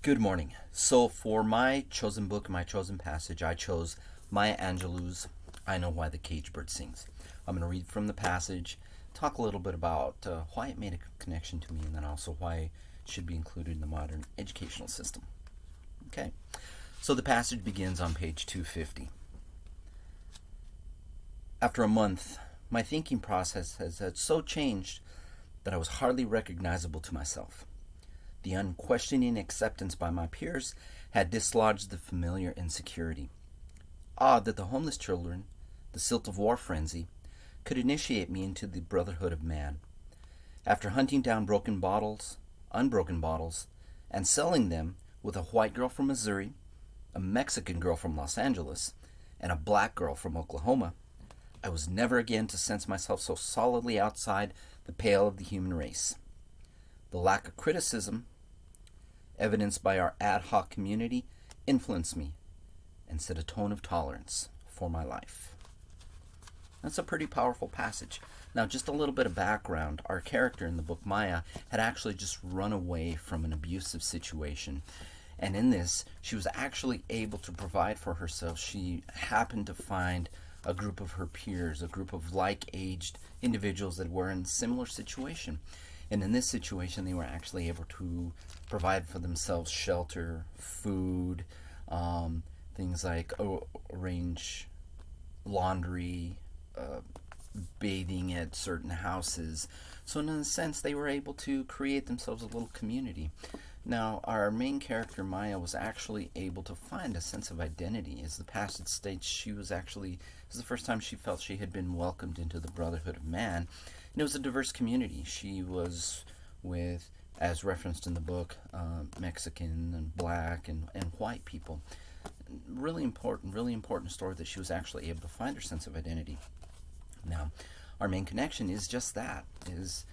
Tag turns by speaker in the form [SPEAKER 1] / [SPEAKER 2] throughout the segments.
[SPEAKER 1] Good morning. So, for my chosen book, my chosen passage, I chose Maya Angelou's I Know Why the Caged Bird Sings. I'm going to read from the passage, talk a little bit about why it made a connection to me, and then also why it should be included in the modern educational system. Okay. So, the passage begins on page 250. After a month, my thinking process had so changed that I was hardly recognizable to myself. The unquestioning acceptance by my peers had dislodged the familiar insecurity. Odd that the homeless children, the silt of war frenzy, could initiate me into the brotherhood of man. After hunting down unbroken bottles, and selling them with a white girl from Missouri, a Mexican girl from Los Angeles, and a black girl from Oklahoma, I was never again to sense myself so solidly outside the pale of the human race. The lack of criticism, evidenced by our ad hoc community, influenced me and set a tone of tolerance for my life. That's a pretty powerful passage. Now, just a little bit of background. Our character in the book, Maya, had actually just run away from an abusive situation. And in this, she was actually able to provide for herself. She happened to find a group of her peers, a group of like-aged individuals that were in a similar situation. And in this situation, they were actually able to provide for themselves shelter, food, things like arrange laundry, bathing at certain houses. So in a sense, they were able to create themselves a little community. Now, our main character, Maya, was actually able to find a sense of identity. As the passage states, this was the first time she felt she had been welcomed into the brotherhood of man. And it was a diverse community. She was with, as referenced in the book, Mexican and black and white people. Really important story that she was actually able to find her sense of identity. Now, our main connection is just that, is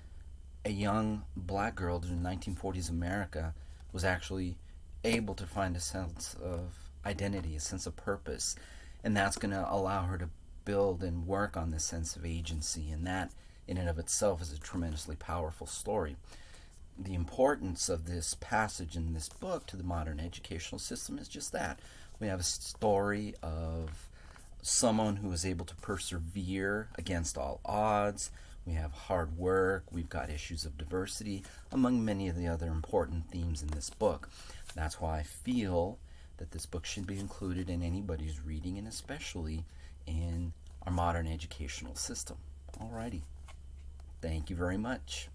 [SPEAKER 1] a young black girl in the 1940s America was actually able to find a sense of identity, a sense of purpose, and that's going to allow her to build and work on this sense of agency, and that in and of itself is a tremendously powerful story. The importance of this passage in this book to the modern educational system is just that. We have a story of someone who is able to persevere against all odds. We have hard work. We've got issues of diversity, among many of the other important themes in this book. That's why I feel that this book should be included in anybody's reading, and especially in our modern educational system. Alrighty. Thank you very much.